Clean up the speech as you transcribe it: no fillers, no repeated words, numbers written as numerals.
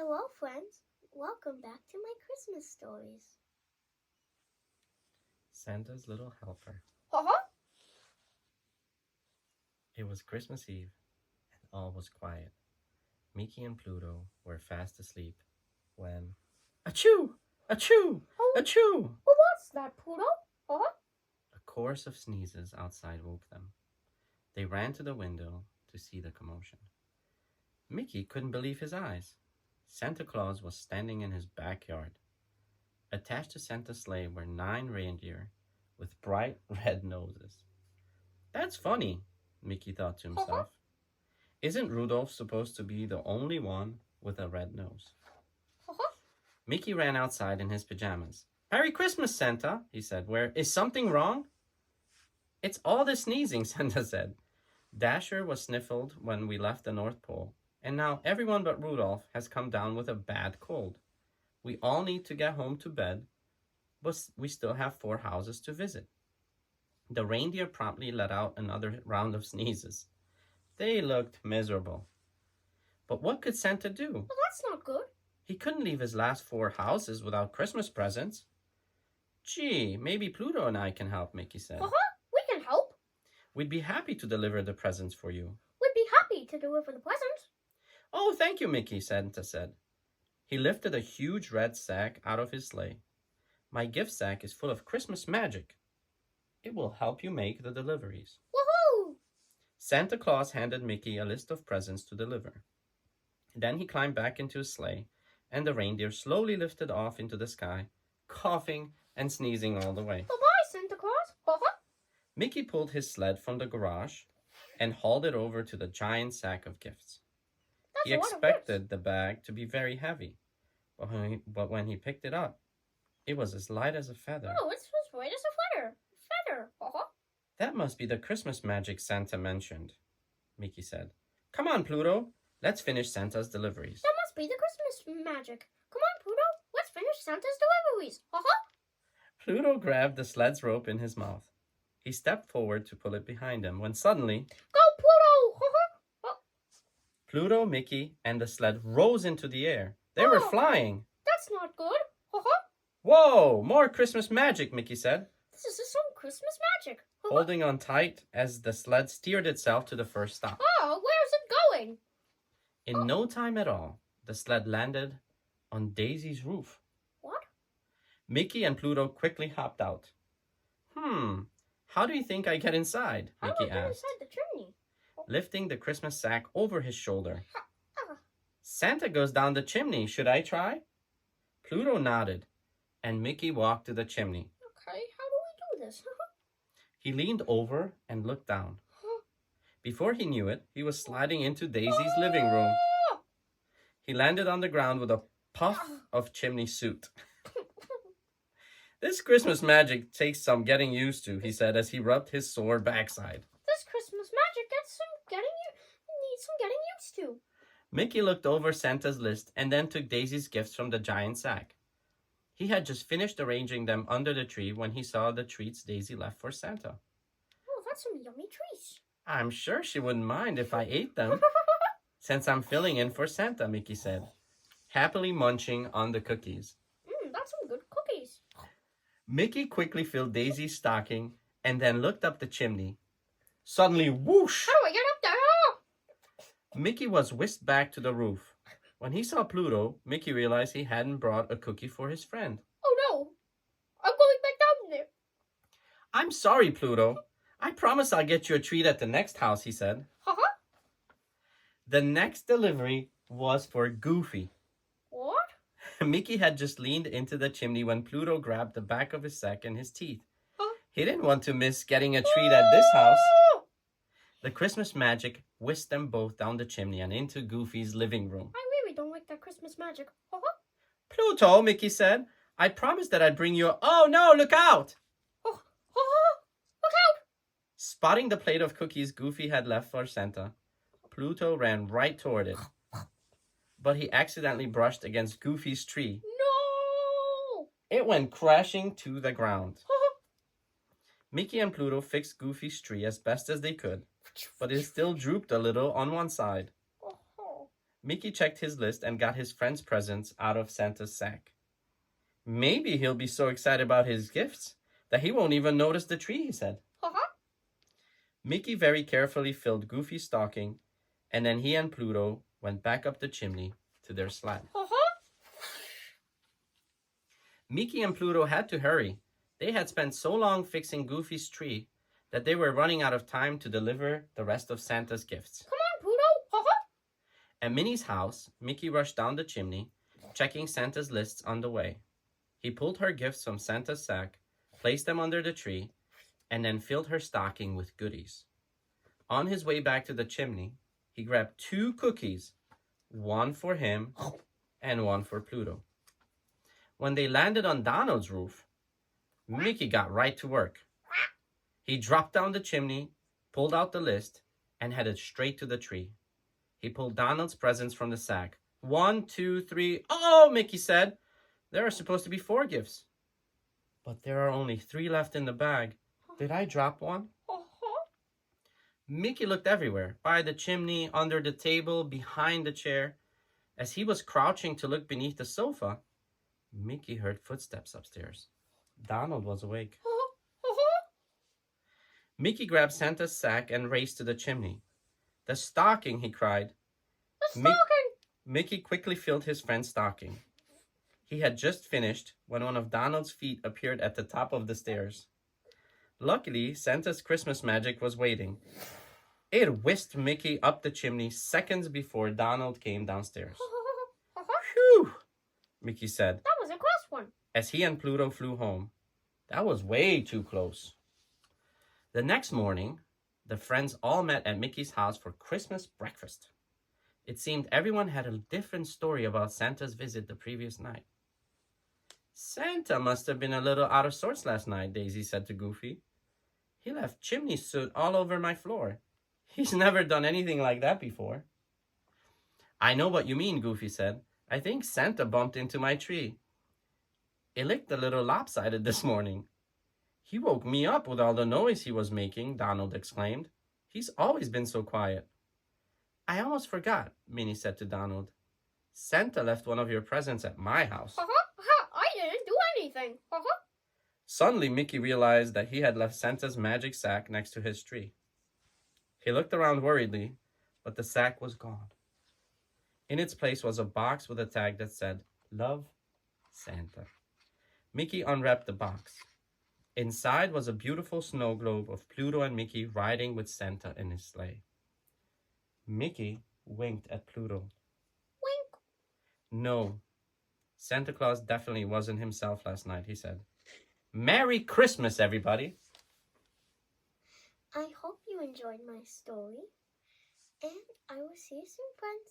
Hello, friends. Welcome back to my Christmas stories. Santa's Little Helper. Uh-huh. It was Christmas Eve, and all was quiet. Mickey and Pluto were fast asleep when achoo! Achoo! Achoo! What's that, Pluto? Uh-huh. A chorus of sneezes outside woke them. They ran to the window to see the commotion. Mickey couldn't believe his eyes. Santa Claus was standing in his backyard. Attached to Santa's sleigh were 9 reindeer with bright red noses. That's funny, Mickey thought to himself. Isn't Rudolph supposed to be the only one with a red nose? Mickey ran outside in his pajamas. Merry Christmas, Santa, he said. Is something wrong? It's all the sneezing, Santa said. Dasher was sniffled when we left the North Pole, and now everyone but Rudolph has come down with a bad cold. We all need to get home to bed, but we still have 4 houses to visit. The reindeer promptly let out another round of sneezes. They looked miserable. But what could Santa do? Well, that's not good. He couldn't leave his last 4 houses without Christmas presents. Gee, maybe Pluto and I can help, Mickey said. We can help. We'd be happy to deliver the presents for you. We'd be happy to deliver the presents. Oh, thank you, Mickey, Santa said. He lifted a huge red sack out of his sleigh. My gift sack is full of Christmas magic. It will help you make the deliveries. Woohoo! Santa Claus handed Mickey a list of presents to deliver. Then he climbed back into his sleigh, and the reindeer slowly lifted off into the sky, coughing and sneezing all the way. Bye-bye, Santa Claus. Mickey pulled his sled from the garage and hauled it over to the giant sack of gifts. He expected the bag to be very heavy, but when he picked it up, it was as light as a feather. Oh, it's as light as a feather. That must be the Christmas magic Santa mentioned, Mickey said. Come on, Pluto. Let's finish Santa's deliveries. That must be the Christmas magic. Come on, Pluto. Let's finish Santa's deliveries. Pluto grabbed the sled's rope in his mouth. He stepped forward to pull it behind him when suddenly... Go, Pluto! Pluto, Mickey, and the sled rose into the air. They were flying. That's not good. Whoa! More Christmas magic, Mickey said. This is some Christmas magic. Holding on tight as the sled steered itself to the first stop. Oh, where's it going? In no time at all, the sled landed on Daisy's roof. What? Mickey and Pluto quickly hopped out. How do you think I get inside? Mickey How do I get asked, inside the chimney? lifting the Christmas sack over his shoulder. Santa goes down the chimney. Should I try? Pluto nodded, and Mickey walked to the chimney. Okay, how do we do this? He leaned over and looked down. Before he knew it, he was sliding into Daisy's living room. He landed on the ground with a puff of chimney soot. This Christmas magic takes some getting used to, he said as he rubbed his sore backside. This Christmas magic needs some getting used to. Mickey looked over Santa's list and then took Daisy's gifts from the giant sack. He had just finished arranging them under the tree when he saw the treats Daisy left for Santa. Oh, that's some yummy treats. I'm sure she wouldn't mind if I ate them, since I'm filling in for Santa, Mickey said, happily munching on the cookies. That's some good cookies. Mickey quickly filled Daisy's stocking and then looked up the chimney. Suddenly, whoosh! How do I get up there? Mickey was whisked back to the roof. When he saw Pluto, Mickey realized he hadn't brought a cookie for his friend. Oh no, I'm going back down there. I'm sorry, Pluto. I promise I'll get you a treat at the next house, he said. The next delivery was for Goofy. What? Mickey had just leaned into the chimney when Pluto grabbed the back of his sack in his teeth. He didn't want to miss getting a treat at this house. The Christmas magic whisked them both down the chimney and into Goofy's living room. I really don't like that Christmas magic. Pluto, Mickey said, I promised that I'd bring you Oh no, look out! Look out! Spotting the plate of cookies Goofy had left for Santa, Pluto ran right toward it. But he accidentally brushed against Goofy's tree. No! It went crashing to the ground. Mickey and Pluto fixed Goofy's tree as best as they could, but it still drooped a little on one side. Mickey checked his list and got his friend's presents out of Santa's sack. Maybe he'll be so excited about his gifts that he won't even notice the tree, he said. Mickey very carefully filled Goofy's stocking, and then he and Pluto went back up the chimney to their sled. Mickey and Pluto had to hurry. They had spent so long fixing Goofy's tree that they were running out of time to deliver the rest of Santa's gifts. Come on, Pluto. At Minnie's house, Mickey rushed down the chimney, checking Santa's lists on the way. He pulled her gifts from Santa's sack, placed them under the tree, and then filled her stocking with goodies. On his way back to the chimney, he grabbed 2 cookies, one for him and one for Pluto. When they landed on Donald's roof, Mickey got right to work. He dropped down the chimney, pulled out the list, and headed straight to the tree. He pulled Donald's presents from the sack. 1, 2, 3. Oh, Mickey said. There are supposed to be 4 gifts. But there are only 3 left in the bag. Did I drop one? Mickey looked everywhere, by the chimney, under the table, behind the chair. As he was crouching to look beneath the sofa, Mickey heard footsteps upstairs. Donald was awake. Mickey grabbed Santa's sack and raced to the chimney. The stocking, he cried. The stocking! Mickey quickly filled his friend's stocking. He had just finished when one of Donald's feet appeared at the top of the stairs. Luckily, Santa's Christmas magic was waiting. It whisked Mickey up the chimney seconds before Donald came downstairs. Phew, Mickey said. That was a close one. As he and Pluto flew home. That was way too close. The next morning, the friends all met at Mickey's house for Christmas breakfast. It seemed everyone had a different story about Santa's visit the previous night. Santa must have been a little out of sorts last night, Daisy said to Goofy. He left chimney soot all over my floor. He's never done anything like that before. I know what you mean, Goofy said. I think Santa bumped into my tree. It looked a little lopsided this morning. He woke me up with all the noise he was making, Donald exclaimed. He's always been so quiet. I almost forgot, Minnie said to Donald. Santa left one of your presents at my house. I didn't do anything. Suddenly, Mickey realized that he had left Santa's magic sack next to his tree. He looked around worriedly, but the sack was gone. In its place was a box with a tag that said, Love, Santa. Mickey unwrapped the box. Inside was a beautiful snow globe of Pluto and Mickey riding with Santa in his sleigh. Mickey winked at Pluto. Wink. No, Santa Claus definitely wasn't himself last night, he said. Merry Christmas, everybody! I hope you enjoyed my story, and I will see you soon, friends.